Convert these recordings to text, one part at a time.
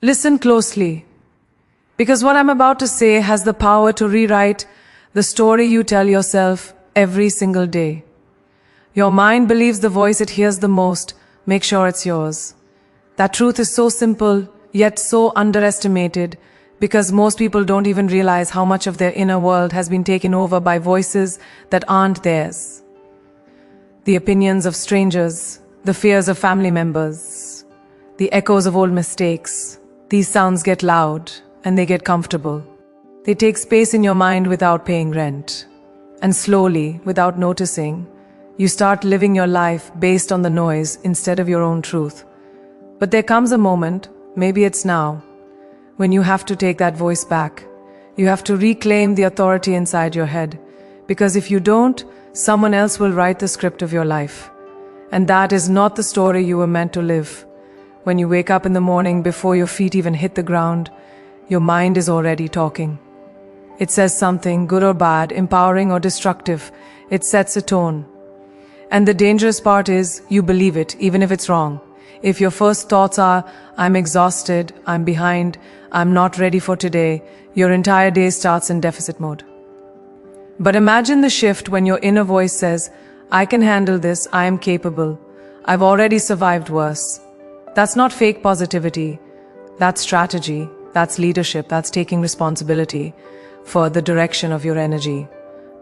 Listen closely, because what I'm about to say has the power to rewrite the story you tell yourself every single day. Your mind believes the voice it hears the most. Make sure it's yours. That truth is so simple, yet so underestimated, because most people don't even realize how much of their inner world has been taken over by voices that aren't theirs. The opinions of strangers, the fears of family members, the echoes of old mistakes. These sounds get loud and they get comfortable. They take space in your mind without paying rent. And slowly, without noticing, you start living your life based on the noise instead of your own truth. But there comes a moment, maybe it's now, when you have to take that voice back. You have to reclaim the authority inside your head. Because if you don't, someone else will write the script of your life. And that is not the story you were meant to live. When you wake up in the morning before your feet even hit the ground, your mind is already talking. It says something, good or bad, empowering or destructive. It sets a tone. And the dangerous part is, you believe it, even if it's wrong. If your first thoughts are, I'm exhausted, I'm behind, I'm not ready for today, your entire day starts in deficit mode. But imagine the shift when your inner voice says, I can handle this, I am capable, I've already survived worse. That's not fake positivity. That's strategy. That's leadership. That's taking responsibility for the direction of your energy.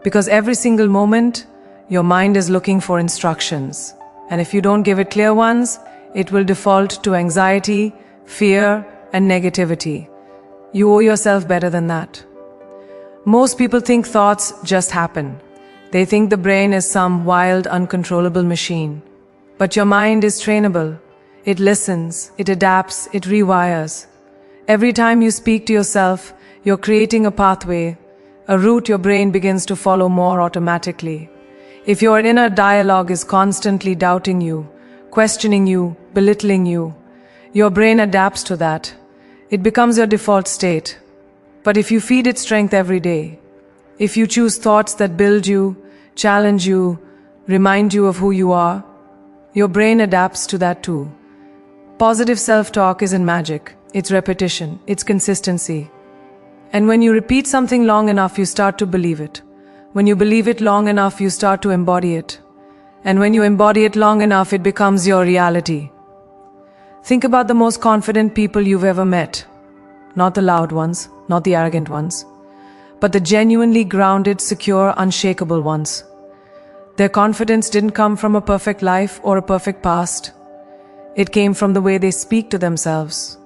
Because every single moment, your mind is looking for instructions. And if you don't give it clear ones, it will default to anxiety, fear, and negativity. You owe yourself better than that. Most people think thoughts just happen. They think the brain is some wild, uncontrollable machine. But your mind is trainable. It listens, it adapts, it rewires. Every time you speak to yourself, you're creating a pathway, a route your brain begins to follow more automatically. If your inner dialogue is constantly doubting you, questioning you, belittling you, your brain adapts to that. It becomes your default state. But if you feed it strength every day, if you choose thoughts that build you, challenge you, remind you of who you are, your brain adapts to that too. Positive self-talk isn't magic. It's repetition. It's consistency. And when you repeat something long enough, you start to believe it. When you believe it long enough, you start to embody it. And when you embody it long enough, it becomes your reality. Think about the most confident people you've ever met. Not the loud ones, not the arrogant ones, but the genuinely grounded, secure, unshakable ones. Their confidence didn't come from a perfect life or a perfect past. It came from the way they speak to themselves.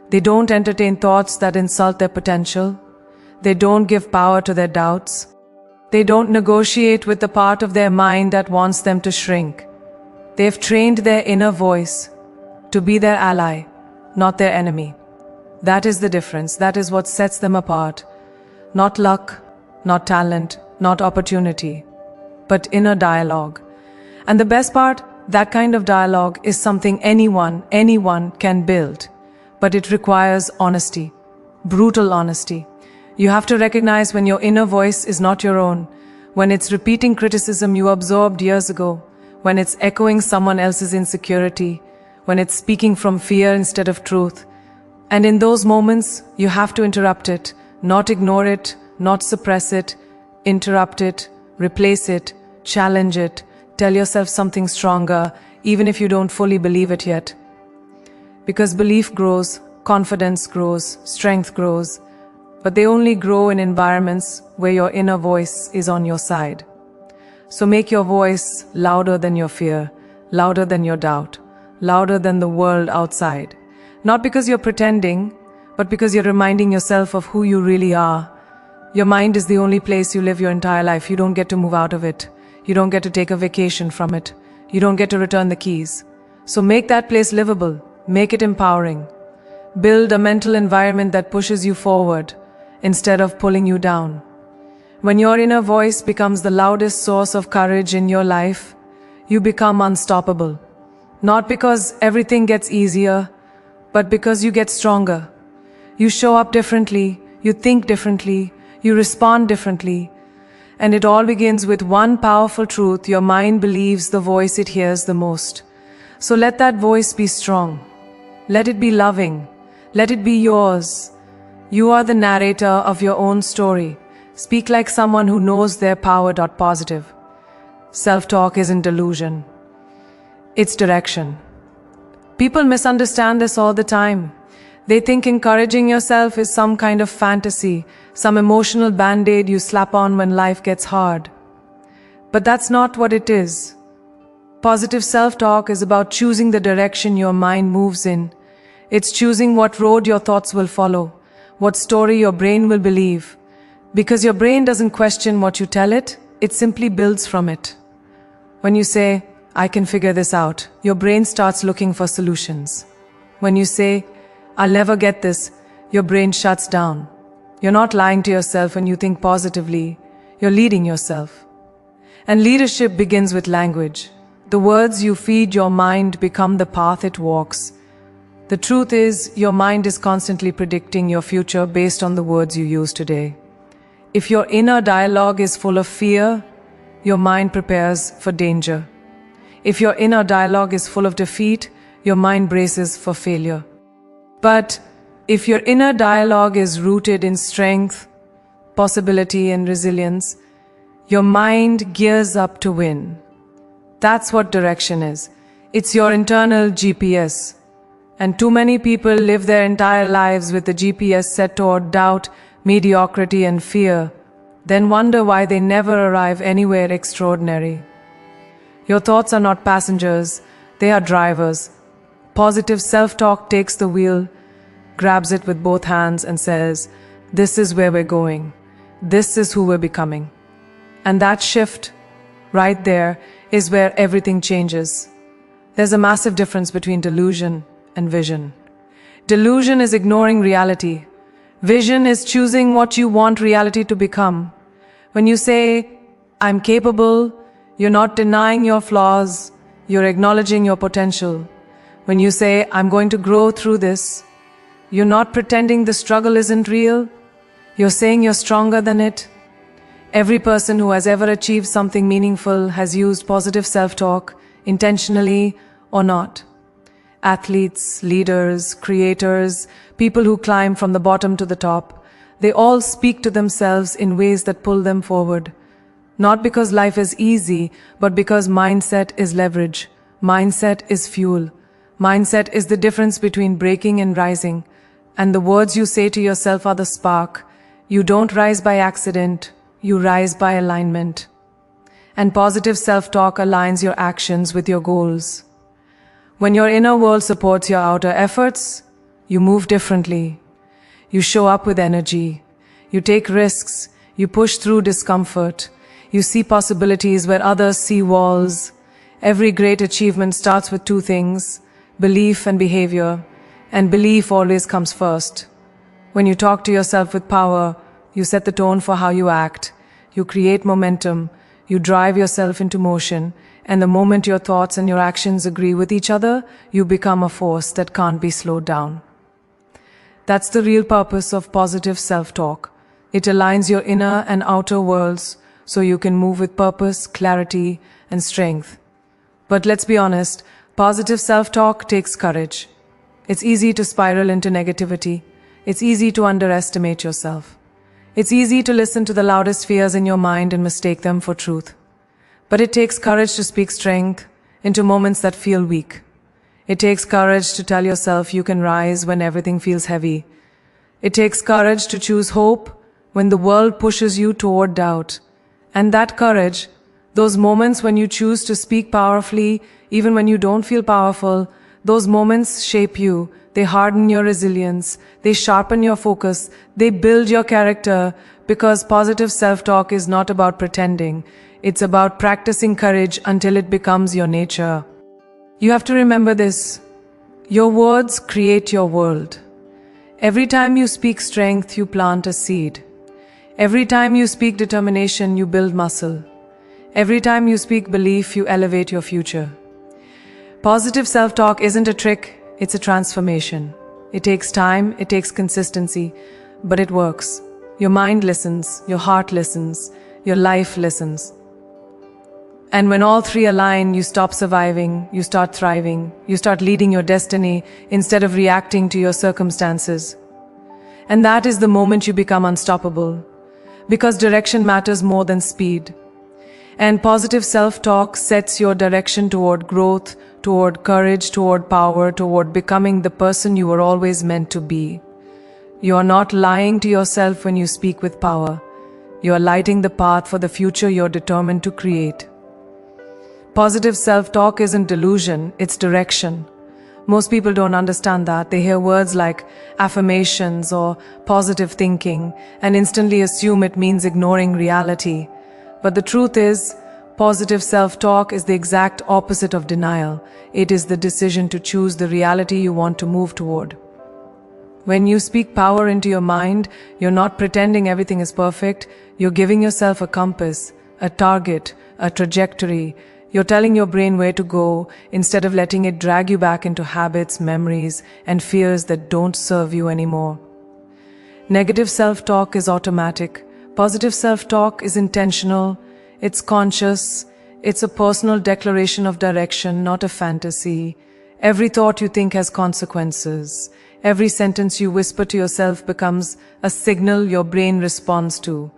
They don't entertain thoughts that insult their potential. They don't give power to their doubts. They don't negotiate with the part of their mind that wants them to shrink. They've trained their inner voice to be their ally, not their enemy. That is the difference. That is what sets them apart. Not luck, not talent, not opportunity, but inner dialogue. And the best part, that kind of dialogue is something anyone can build. But it requires honesty, brutal honesty. You have to recognize when your inner voice is not your own, when it's repeating criticism you absorbed years ago, when it's echoing someone else's insecurity, when it's speaking from fear instead of truth. And in those moments, you have to interrupt it, not ignore it, not suppress it, interrupt it, replace it, challenge it, tell yourself something stronger, even if you don't fully believe it yet. Because belief grows, confidence grows, strength grows, but they only grow in environments where your inner voice is on your side. So make your voice louder than your fear, louder than your doubt, louder than the world outside. Not because you're pretending, but because you're reminding yourself of who you really are. Your mind is the only place you live your entire life. You don't get to move out of it. You don't get to take a vacation from it. You don't get to return the keys. So make that place livable. Make it empowering. Build a mental environment that pushes you forward instead of pulling you down. When your inner voice becomes the loudest source of courage in your life, you become unstoppable. Not because everything gets easier, but because you get stronger. You show up differently, you think differently, you respond differently. And it all begins with one powerful truth: your mind believes the voice it hears the most. So let that voice be strong. Let it be loving. Let it be yours. You are the narrator of your own story. Speak like someone who knows their power. Positive self-talk isn't delusion. It's direction. People misunderstand this all the time. They think encouraging yourself is some kind of fantasy, some emotional band-aid you slap on when life gets hard. But that's not what it is. Positive self-talk is about choosing the direction your mind moves in. It's choosing what road your thoughts will follow, what story your brain will believe. Because your brain doesn't question what you tell it, it simply builds from it. When you say, I can figure this out, your brain starts looking for solutions. When you say, I'll never get this, your brain shuts down. You're not lying to yourself when you think positively, you're leading yourself. And leadership begins with language. The words you feed your mind become the path it walks. The truth is, your mind is constantly predicting your future based on the words you use today. If your inner dialogue is full of fear, your mind prepares for danger. If your inner dialogue is full of defeat, your mind braces for failure. But if your inner dialogue is rooted in strength, possibility, and resilience, your mind gears up to win. That's what direction is. It's your internal GPS. And too many people live their entire lives with the GPS set toward doubt, mediocrity, and fear, then wonder why they never arrive anywhere extraordinary. Your thoughts are not passengers, they are drivers. Positive self-talk takes the wheel, grabs it with both hands and says, this is where we're going. This is who we're becoming. And that shift, right there, is where everything changes. There's a massive difference between delusion and vision. Delusion is ignoring reality. Vision is choosing what you want reality to become. When you say, I'm capable, you're not denying your flaws, you're acknowledging your potential. When you say, I'm going to grow through this, you're not pretending the struggle isn't real, you're saying you're stronger than it. Every person who has ever achieved something meaningful has used positive self-talk, intentionally or not. Athletes, leaders, creators, people who climb from the bottom to the top, they all speak to themselves in ways that pull them forward. Not because life is easy, but because mindset is leverage. Mindset is fuel. Mindset is the difference between breaking and rising. And the words you say to yourself are the spark. You don't rise by accident. You rise by alignment. And positive self-talk aligns your actions with your goals. When your inner world supports your outer efforts, you move differently. You show up with energy. You take risks. You push through discomfort. You see possibilities where others see walls. Every great achievement starts with two things, belief and behavior. And belief always comes first. When you talk to yourself with power, you set the tone for how you act. You create momentum. You drive yourself into motion. And the moment your thoughts and your actions agree with each other, you become a force that can't be slowed down. That's the real purpose of positive self-talk. It aligns your inner and outer worlds so you can move with purpose, clarity, and strength. But let's be honest, positive self-talk takes courage. It's easy to spiral into negativity. It's easy to underestimate yourself. It's easy to listen to the loudest fears in your mind and mistake them for truth. But it takes courage to speak strength into moments that feel weak. It takes courage to tell yourself you can rise when everything feels heavy. It takes courage to choose hope when the world pushes you toward doubt. And that courage, those moments when you choose to speak powerfully, even when you don't feel powerful, those moments shape you. They harden your resilience. They sharpen your focus. They build your character, because positive self-talk is not about pretending. It's about practicing courage until it becomes your nature. You have to remember this. Your words create your world. Every time you speak strength, you plant a seed. Every time you speak determination, you build muscle. Every time you speak belief, you elevate your future. Positive self-talk isn't a trick, it's a transformation. It takes time, it takes consistency, but it works. Your mind listens, your heart listens, your life listens. And when all three align, you stop surviving, you start thriving, you start leading your destiny instead of reacting to your circumstances. And that is the moment you become unstoppable, because direction matters more than speed. And positive self-talk sets your direction toward growth, toward courage, toward power, toward becoming the person you were always meant to be. You are not lying to yourself when you speak with power. You are lighting the path for the future you're determined to create. Positive self-talk isn't delusion, it's direction. Most people don't understand that. They hear words like affirmations or positive thinking and instantly assume it means ignoring reality. But the truth is, positive self-talk is the exact opposite of denial. It is the decision to choose the reality you want to move toward. When you speak power into your mind, you're not pretending everything is perfect. You're giving yourself a compass, a target, a trajectory. You're telling your brain where to go instead of letting it drag you back into habits, memories, and fears that don't serve you anymore. Negative self-talk is automatic. Positive self-talk is intentional. It's conscious. It's a personal declaration of direction, not a fantasy. Every thought you think has consequences. Every sentence you whisper to yourself becomes a signal your brain responds to.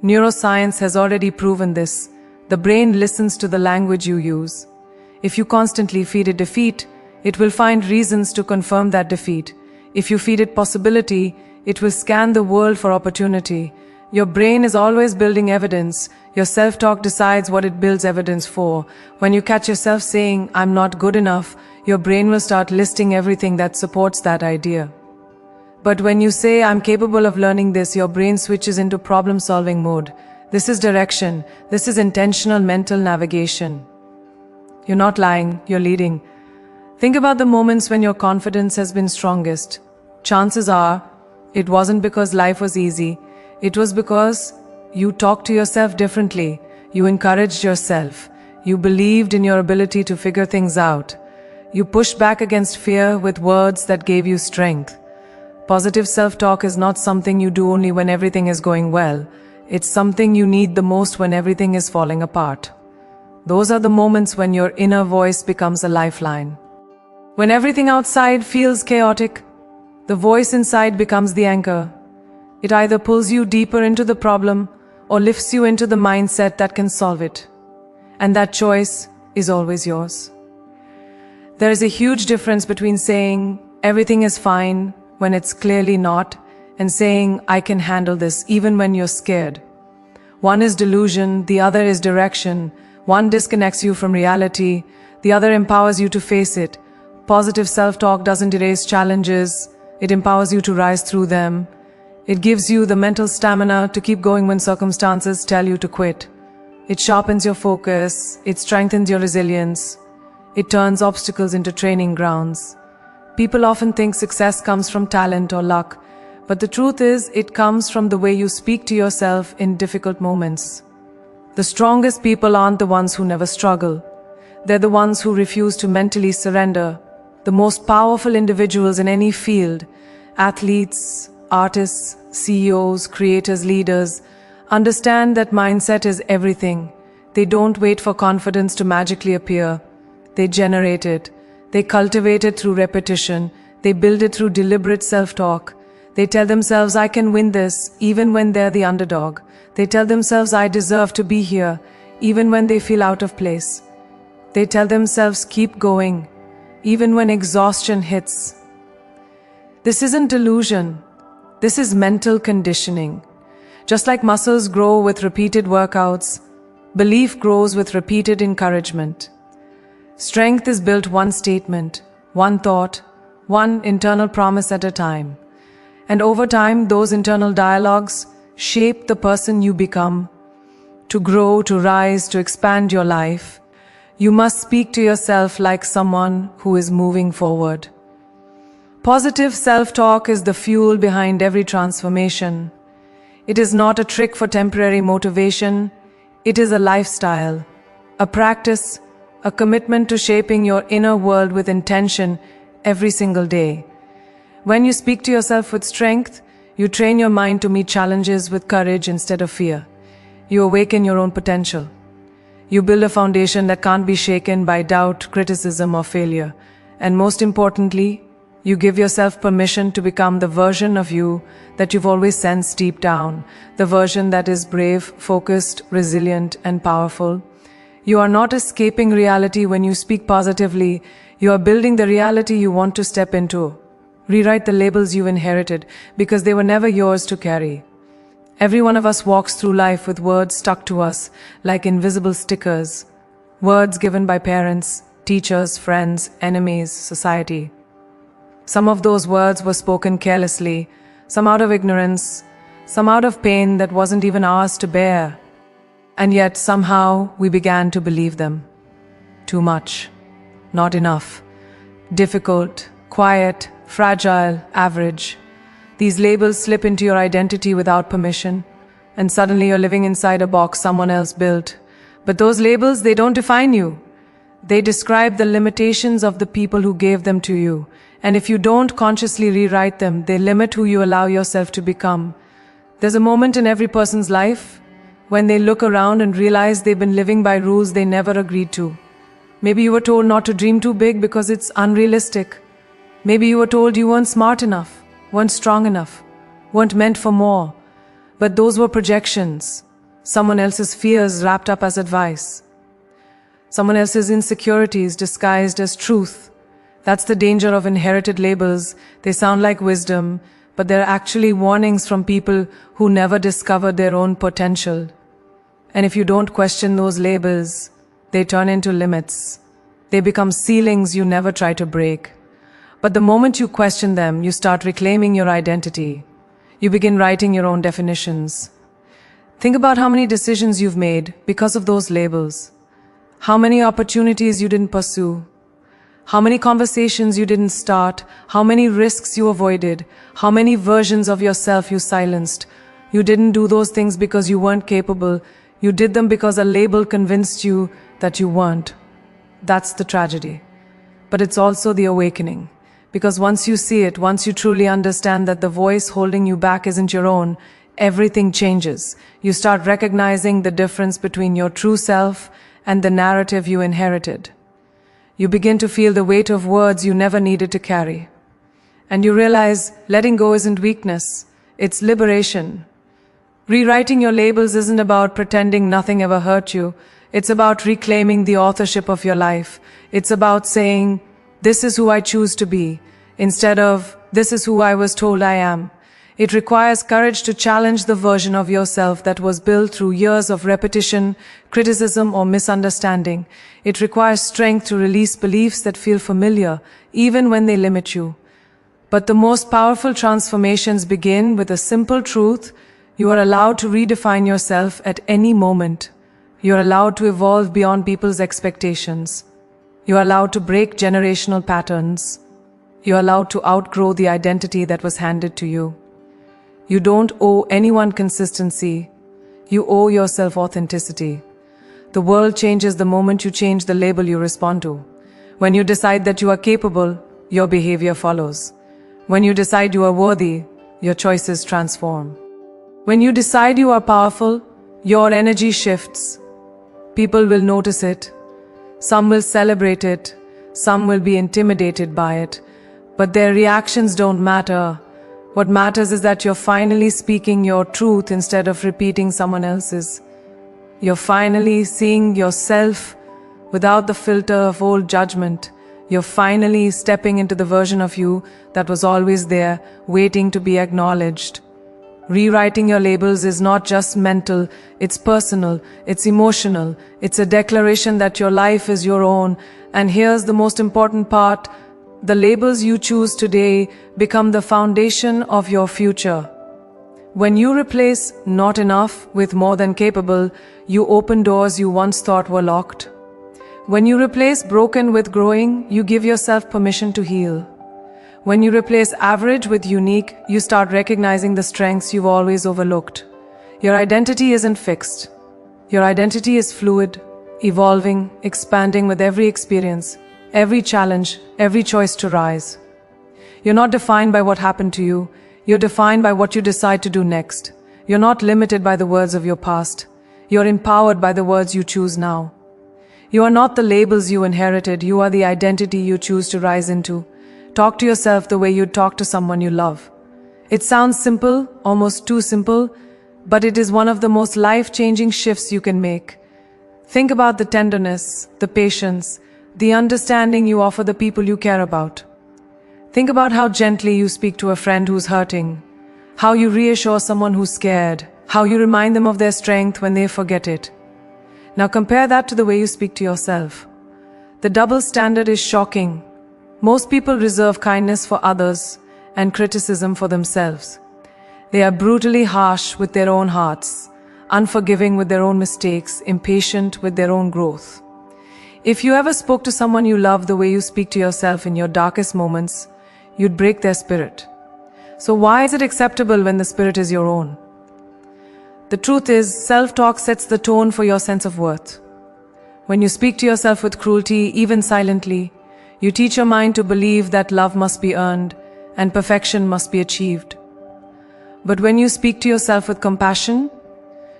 Neuroscience has already proven this. The brain listens to the language you use. If you constantly feed it defeat, it will find reasons to confirm that defeat. If you feed it possibility, it will scan the world for opportunity. Your brain is always building evidence. Your self-talk decides what it builds evidence for. When you catch yourself saying, "I'm not good enough," your brain will start listing everything that supports that idea. But when you say, "I'm capable of learning this," your brain switches into problem-solving mode. This is direction. This is intentional mental navigation. You're not lying, you're leading. Think about the moments when your confidence has been strongest. Chances are, it wasn't because life was easy. It was because you talked to yourself differently. You encouraged yourself. You believed in your ability to figure things out. You pushed back against fear with words that gave you strength. Positive self-talk is not something you do only when everything is going well. It's something you need the most when everything is falling apart. Those are the moments when your inner voice becomes a lifeline. When everything outside feels chaotic, the voice inside becomes the anchor. It either pulls you deeper into the problem or lifts you into the mindset that can solve it. And that choice is always yours. There is a huge difference between saying, "Everything is fine," when it's clearly not, and saying, "I can handle this," even when you're scared. One is delusion, the other is direction. One disconnects you from reality, the other empowers you to face it. Positive self-talk doesn't erase challenges, it empowers you to rise through them. It gives you the mental stamina to keep going when circumstances tell you to quit. It sharpens your focus, it strengthens your resilience. It turns obstacles into training grounds. People often think success comes from talent or luck, but the truth is, it comes from the way you speak to yourself in difficult moments. The strongest people aren't the ones who never struggle. They're the ones who refuse to mentally surrender. The most powerful individuals in any field, athletes, artists, CEOs, creators, leaders, understand that mindset is everything. They don't wait for confidence to magically appear. They generate it. They cultivate it through repetition. They build it through deliberate self-talk. They tell themselves, "I can win this," even when they're the underdog. They tell themselves, "I deserve to be here," even when they feel out of place. They tell themselves, "Keep going," even when exhaustion hits. This isn't delusion. This is mental conditioning. Just like muscles grow with repeated workouts, belief grows with repeated encouragement. Strength is built one statement, one thought, one internal promise at a time. And over time, those internal dialogues shape the person you become. To grow, to rise, to expand your life, you must speak to yourself like someone who is moving forward. Positive self-talk is the fuel behind every transformation. It is not a trick for temporary motivation. It is a lifestyle, a practice, a commitment to shaping your inner world with intention every single day. When you speak to yourself with strength, you train your mind to meet challenges with courage instead of fear. You awaken your own potential. You build a foundation that can't be shaken by doubt, criticism, or failure. And most importantly, you give yourself permission to become the version of you that you've always sensed deep down, the version that is brave, focused, resilient, and powerful. You are not escaping reality when you speak positively. You are building the reality you want to step into. Rewrite the labels you inherited because they were never yours to carry. Every one of us walks through life with words stuck to us like invisible stickers. Words given by parents, teachers, friends, enemies, society. Some of those words were spoken carelessly, some out of ignorance, some out of pain that wasn't even ours to bear. And yet somehow we began to believe them. Too much. Not enough. Difficult, quiet, fragile, average. These labels slip into your identity without permission, and suddenly you're living inside a box someone else built. But those labels, they don't define you. They describe the limitations of the people who gave them to you. And if you don't consciously rewrite them, they limit who you allow yourself to become. There's a moment in every person's life when they look around and realize they've been living by rules they never agreed to. Maybe you were told not to dream too big because it's unrealistic. Maybe you were told you weren't smart enough, weren't strong enough, weren't meant for more. But those were projections, someone else's fears wrapped up as advice, someone else's insecurities disguised as truth. That's the danger of inherited labels. They sound like wisdom, but they're actually warnings from people who never discovered their own potential. And if you don't question those labels, they turn into limits. They become ceilings you never try to break. But the moment you question them, you start reclaiming your identity. You begin writing your own definitions. Think about how many decisions you've made because of those labels. How many opportunities you didn't pursue. How many conversations you didn't start. How many risks you avoided. How many versions of yourself you silenced. You didn't do those things because you weren't capable. You did them because a label convinced you that you weren't. That's the tragedy. But it's also the awakening. Because once you see it, once you truly understand that the voice holding you back isn't your own, everything changes. You start recognizing the difference between your true self and the narrative you inherited. You begin to feel the weight of words you never needed to carry. And you realize letting go isn't weakness, it's liberation. Rewriting your labels isn't about pretending nothing ever hurt you. It's about reclaiming the authorship of your life. It's about saying, "This is who I choose to be," instead of, "This is who I was told I am." It requires courage to challenge the version of yourself that was built through years of repetition, criticism, or misunderstanding. It requires strength to release beliefs that feel familiar, even when they limit you. But the most powerful transformations begin with a simple truth: you are allowed to redefine yourself at any moment. You are allowed to evolve beyond people's expectations. You are allowed to break generational patterns. You are allowed to outgrow the identity that was handed to you. You don't owe anyone consistency. You owe yourself authenticity. The world changes the moment you change the label you respond to. When you decide that you are capable, your behavior follows. When you decide you are worthy, your choices transform. When you decide you are powerful, your energy shifts. People will notice it. Some will celebrate it, some will be intimidated by it, but their reactions don't matter. What matters is that you're finally speaking your truth instead of repeating someone else's. You're finally seeing yourself without the filter of old judgment. You're finally stepping into the version of you that was always there, waiting to be acknowledged. Rewriting your labels is not just mental, it's personal, it's emotional, it's a declaration that your life is your own. And here's the most important part: the labels you choose today become the foundation of your future. When you replace "not enough" with "more than capable," you open doors you once thought were locked. When you replace "broken" with "growing," you give yourself permission to heal. When you replace "average" with "unique," you start recognizing the strengths you've always overlooked. Your identity isn't fixed. Your identity is fluid, evolving, expanding with every experience, every challenge, every choice to rise. You're not defined by what happened to you. You're defined by what you decide to do next. You're not limited by the words of your past. You're empowered by the words you choose now. You are not the labels you inherited, you are the identity you choose to rise into. Talk to yourself the way you'd talk to someone you love. It sounds simple, almost too simple, but it is one of the most life-changing shifts you can make. Think about the tenderness, the patience, the understanding you offer the people you care about. Think about how gently you speak to a friend who's hurting, how you reassure someone who's scared, how you remind them of their strength when they forget it. Now compare that to the way you speak to yourself. The double standard is shocking. Most people reserve kindness for others and criticism for themselves. They are brutally harsh with their own hearts, unforgiving with their own mistakes, impatient with their own growth. If you ever spoke to someone you love the way you speak to yourself in your darkest moments, you'd break their spirit. So why is it acceptable when the spirit is your own? The truth is, self-talk sets the tone for your sense of worth. When you speak to yourself with cruelty, even silently, you teach your mind to believe that love must be earned and perfection must be achieved. But when you speak to yourself with compassion,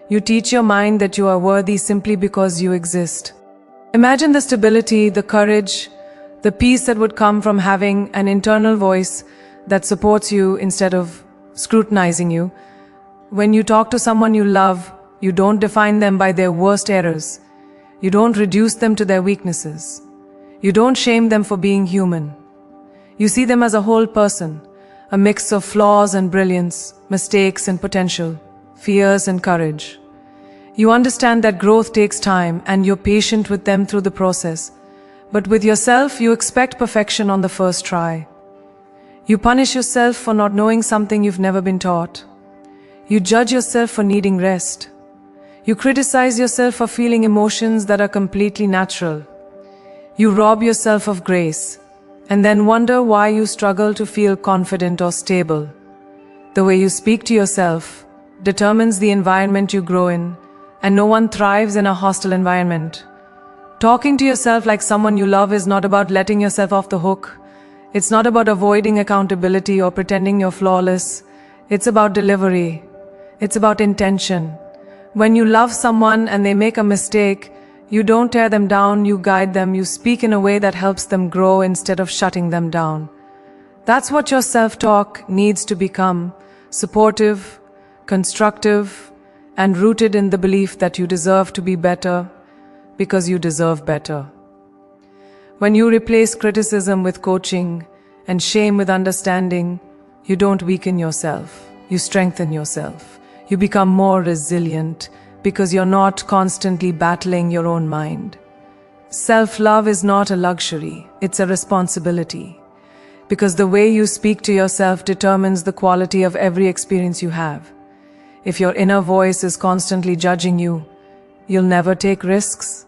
you teach your mind that you are worthy simply because you exist. Imagine the stability, the courage, the peace that would come from having an internal voice that supports you instead of scrutinizing you. When you talk to someone you love, you don't define them by their worst errors. You don't reduce them to their weaknesses. You don't shame them for being human. You see them as a whole person, a mix of flaws and brilliance, mistakes and potential, fears and courage. You understand that growth takes time and you're patient with them through the process. But with yourself, you expect perfection on the first try. You punish yourself for not knowing something you've never been taught. You judge yourself for needing rest. You criticize yourself for feeling emotions that are completely natural. You rob yourself of grace, and then wonder why you struggle to feel confident or stable. The way you speak to yourself determines the environment you grow in, and no one thrives in a hostile environment. Talking to yourself like someone you love is not about letting yourself off the hook. It's not about avoiding accountability or pretending you're flawless. It's about delivery. It's about intention. When you love someone and they make a mistake, you don't tear them down, you guide them, you speak in a way that helps them grow instead of shutting them down. That's what your self-talk needs to become: supportive, constructive, and rooted in the belief that you deserve to be better because you deserve better. When you replace criticism with coaching and shame with understanding, you don't weaken yourself, you strengthen yourself. You become more resilient because you're not constantly battling your own mind. Self-love is not a luxury, it's a responsibility. Because the way you speak to yourself determines the quality of every experience you have. If your inner voice is constantly judging you, you'll never take risks.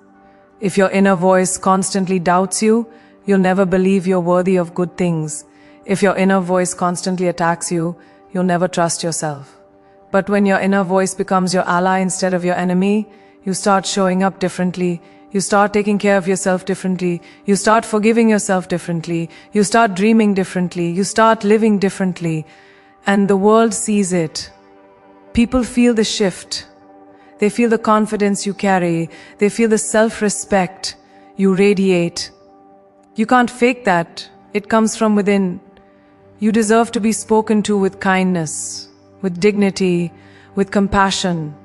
If your inner voice constantly doubts you, you'll never believe you're worthy of good things. If your inner voice constantly attacks you, you'll never trust yourself. But when your inner voice becomes your ally instead of your enemy, you start showing up differently. You start taking care of yourself differently. You start forgiving yourself differently. You start dreaming differently. You start living differently. And the world sees it. People feel the shift. They feel the confidence you carry. They feel the self-respect you radiate. You can't fake that. It comes from within. You deserve to be spoken to with kindness, with dignity, with compassion.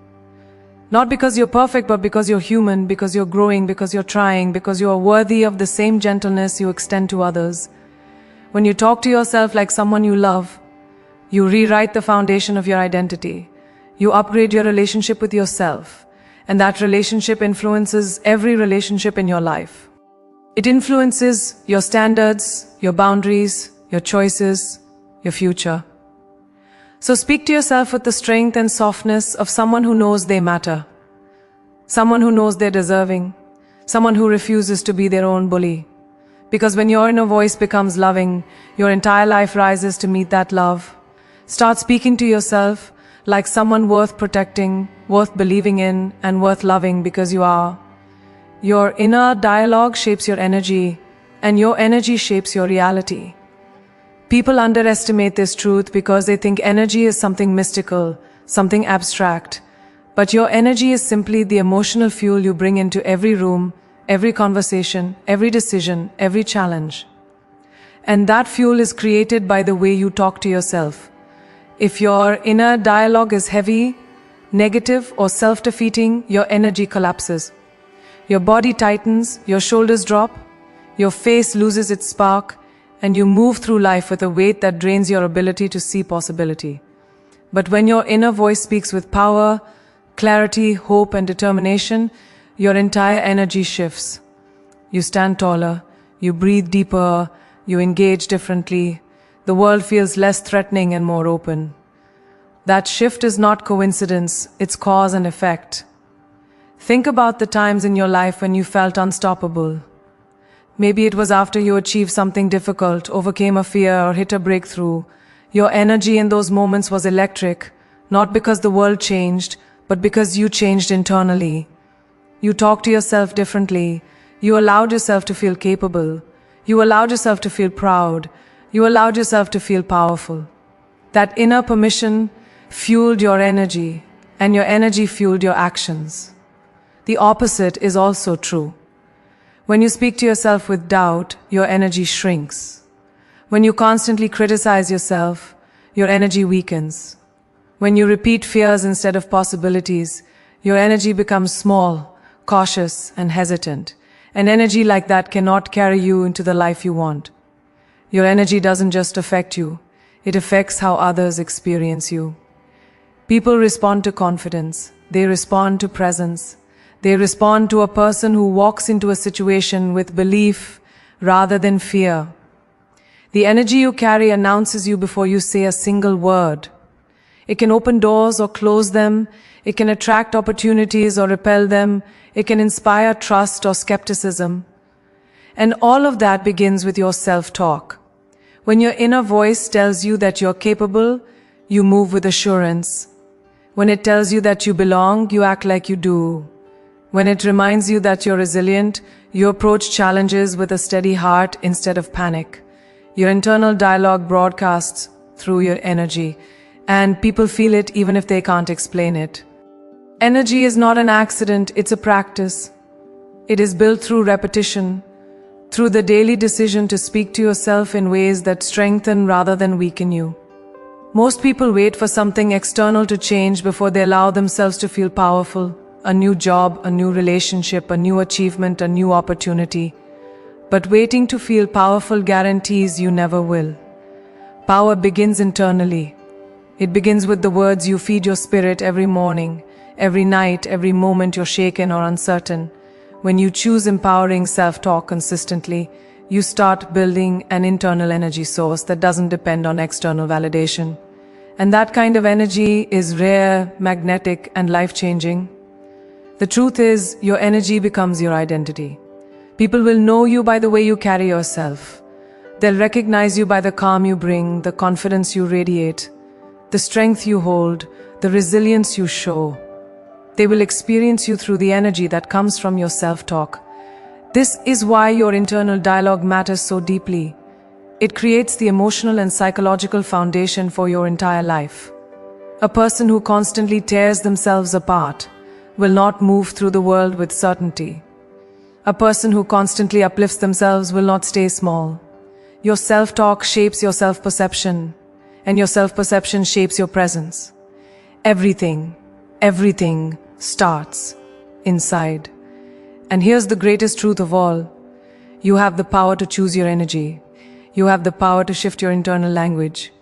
Not because you're perfect, but because you're human, because you're growing, because you're trying, because you are worthy of the same gentleness you extend to others. When you talk to yourself like someone you love, you rewrite the foundation of your identity. You upgrade your relationship with yourself, and that relationship influences every relationship in your life. It influences your standards, your boundaries, your choices, your future. So speak to yourself with the strength and softness of someone who knows they matter, someone who knows they're deserving, someone who refuses to be their own bully. Because when your inner voice becomes loving, your entire life rises to meet that love. Start speaking to yourself like someone worth protecting, worth believing in, and worth loving because you are. Your inner dialogue shapes your energy, and your energy shapes your reality. People underestimate this truth because they think energy is something mystical, something abstract. But your energy is simply the emotional fuel you bring into every room, every conversation, every decision, every challenge. And that fuel is created by the way you talk to yourself. If your inner dialogue is heavy, negative, or self-defeating, your energy collapses. Your body tightens, your shoulders drop, your face loses its spark, and you move through life with a weight that drains your ability to see possibility. But when your inner voice speaks with power, clarity, hope, and determination, your entire energy shifts. You stand taller, you breathe deeper, you engage differently. The world feels less threatening and more open. That shift is not coincidence, it's cause and effect. Think about the times in your life when you felt unstoppable. Maybe it was after you achieved something difficult, overcame a fear, or hit a breakthrough. Your energy in those moments was electric, not because the world changed, but because you changed internally. You talked to yourself differently. You allowed yourself to feel capable. You allowed yourself to feel proud. You allowed yourself to feel powerful. That inner permission fueled your energy, and your energy fueled your actions. The opposite is also true. When you speak to yourself with doubt, your energy shrinks. When you constantly criticize yourself, your energy weakens. When you repeat fears instead of possibilities, your energy becomes small, cautious, and hesitant. An energy like that cannot carry you into the life you want. Your energy doesn't just affect you, it affects how others experience you. People respond to confidence, they respond to presence, they respond to a person who walks into a situation with belief rather than fear. The energy you carry announces you before you say a single word. It can open doors or close them, it can attract opportunities or repel them, it can inspire trust or skepticism. And all of that begins with your self-talk. When your inner voice tells you that you're capable, you move with assurance. When it tells you that you belong, you act like you do. When it reminds you that you're resilient, you approach challenges with a steady heart instead of panic. Your internal dialogue broadcasts through your energy, and people feel it even if they can't explain it. Energy is not an accident, it's a practice. It is built through repetition, through the daily decision to speak to yourself in ways that strengthen rather than weaken you. Most people wait for something external to change before they allow themselves to feel powerful. A new job, a new relationship, a new achievement, a new opportunity. But waiting to feel powerful guarantees you never will. Power begins internally. It begins with the words you feed your spirit every morning, every night, every moment you're shaken or uncertain. When you choose empowering self-talk consistently, you start building an internal energy source that doesn't depend on external validation. And that kind of energy is rare, magnetic, and life-changing. The truth is, your energy becomes your identity. People will know you by the way you carry yourself. They'll recognize you by the calm you bring, the confidence you radiate, the strength you hold, the resilience you show. They will experience you through the energy that comes from your self-talk. This is why your internal dialogue matters so deeply. It creates the emotional and psychological foundation for your entire life. A person who constantly tears themselves apart will not move through the world with certainty. A person who constantly uplifts themselves will not stay small. Your self-talk shapes your self-perception, and your self-perception shapes your presence. Everything starts inside. And here's the greatest truth of all. You have the power to choose your energy. You have the power to shift your internal language.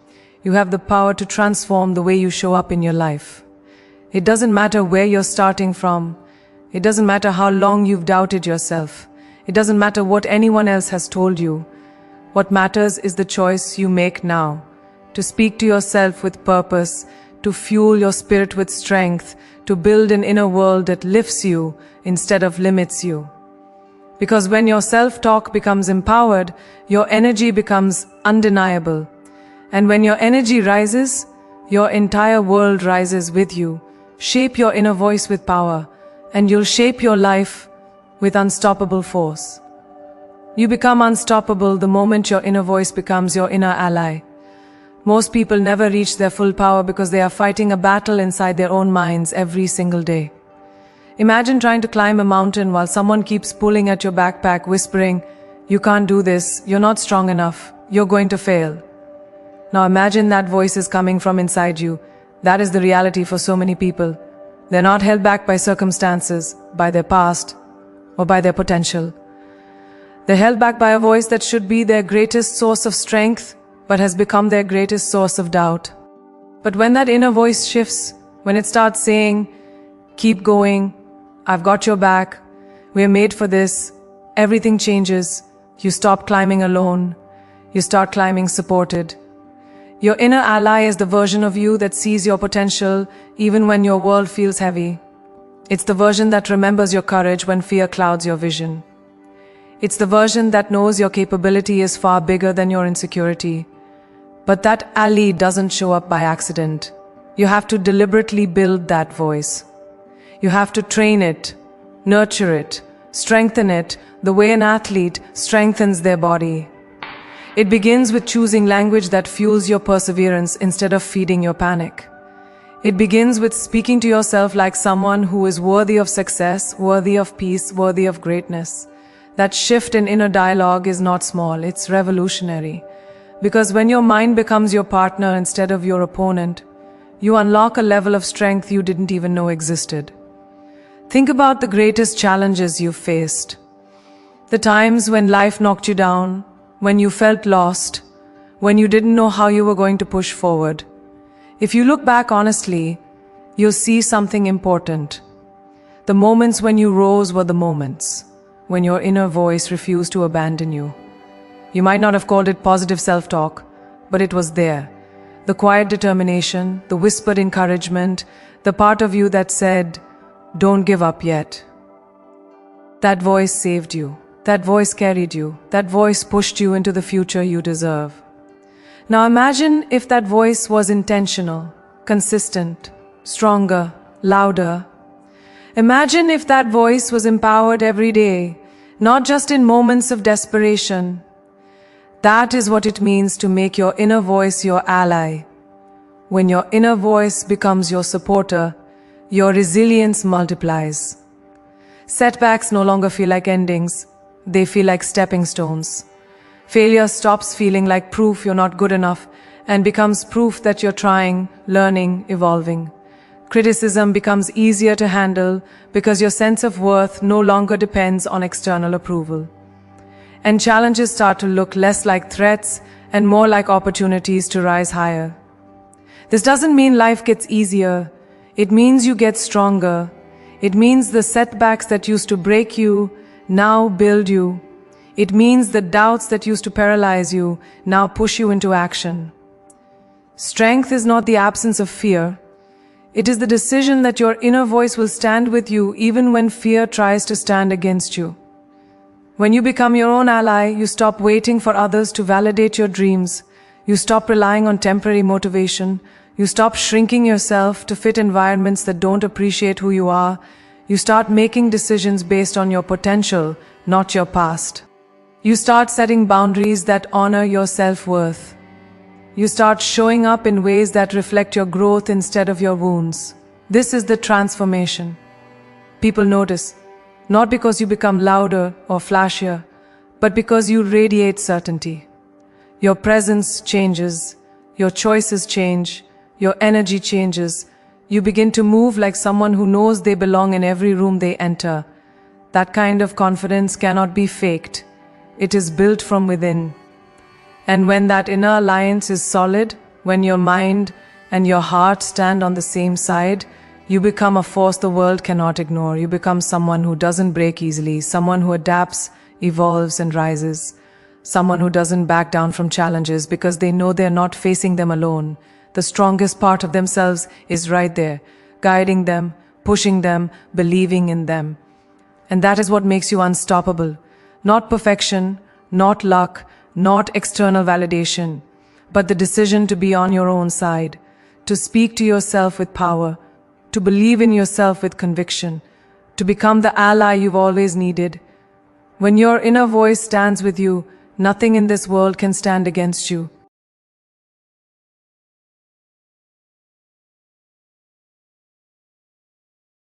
You have the power to transform the way you show up in your life. It doesn't matter where you're starting from. It doesn't matter how long you've doubted yourself. It doesn't matter what anyone else has told you. What matters is the choice you make now, to speak to yourself with purpose, to fuel your spirit with strength, to build an inner world that lifts you instead of limits you. Because when your self-talk becomes empowered, your energy becomes undeniable. And when your energy rises, your entire world rises with you. Shape your inner voice with power, and you'll shape your life with unstoppable force. You become unstoppable the moment your inner voice becomes your inner ally. Most people never reach their full power because they are fighting a battle inside their own minds every single day. Imagine trying to climb a mountain while someone keeps pulling at your backpack, whispering, "You can't do this, you're not strong enough, you're going to fail." Now imagine that voice is coming from inside you. That is the reality for so many people. They're not held back by circumstances, by their past, or by their potential. They're held back by a voice that should be their greatest source of strength, but has become their greatest source of doubt. But when that inner voice shifts, when it starts saying, "Keep going, I've got your back, we're made for this," everything changes. You stop climbing alone. You start climbing supported. Your inner ally is the version of you that sees your potential even when your world feels heavy. It's the version that remembers your courage when fear clouds your vision. It's the version that knows your capability is far bigger than your insecurity. But that ally doesn't show up by accident. You have to deliberately build that voice. You have to train it, nurture it, strengthen it the way an athlete strengthens their body. It begins with choosing language that fuels your perseverance instead of feeding your panic. It begins with speaking to yourself like someone who is worthy of success, worthy of peace, worthy of greatness. That shift in inner dialogue is not small, it's revolutionary. Because when your mind becomes your partner instead of your opponent, you unlock a level of strength you didn't even know existed. Think about the greatest challenges you've faced. The times when life knocked you down, when you felt lost, when you didn't know how you were going to push forward. If you look back honestly, you'll see something important. The moments when you rose were the moments when your inner voice refused to abandon you. You might not have called it positive self-talk, but it was there. The quiet determination, the whispered encouragement, the part of you that said, "Don't give up yet." That voice saved you. That voice carried you. That voice pushed you into the future you deserve. Now imagine if that voice was intentional, consistent, stronger, louder. Imagine if that voice was empowered every day, not just in moments of desperation. That is what it means to make your inner voice your ally. When your inner voice becomes your supporter, your resilience multiplies. Setbacks no longer feel like endings. They feel like stepping stones. Failure stops feeling like proof you're not good enough and becomes proof that you're trying, learning, evolving. Criticism becomes easier to handle because your sense of worth no longer depends on external approval. And challenges start to look less like threats and more like opportunities to rise higher. This doesn't mean life gets easier. It means you get stronger. It means the setbacks that used to break you now build you. It means the doubts that used to paralyze you now push you into action. Strength is not the absence of fear. It is the decision that your inner voice will stand with you even when fear tries to stand against you. When you become your own ally, you stop waiting for others to validate your dreams. You stop relying on temporary motivation. You stop shrinking yourself to fit environments that don't appreciate who you are. You start making decisions based on your potential, not your past. You start setting boundaries that honor your self-worth. You start showing up in ways that reflect your growth instead of your wounds. This is the transformation. People notice, not because you become louder or flashier, but because you radiate certainty. Your presence changes, your choices change, your energy changes. You begin to move like someone who knows they belong in every room they enter. That kind of confidence cannot be faked. It is built from within. And when that inner alliance is solid, when your mind and your heart stand on the same side, you become a force the world cannot ignore. You become someone who doesn't break easily, someone who adapts, evolves, and rises. Someone who doesn't back down from challenges because they know they're not facing them alone. The strongest part of themselves is right there, guiding them, pushing them, believing in them. And that is what makes you unstoppable. Not perfection, not luck, not external validation, but the decision to be on your own side, to speak to yourself with power, to believe in yourself with conviction, to become the ally you've always needed. When your inner voice stands with you, nothing in this world can stand against you.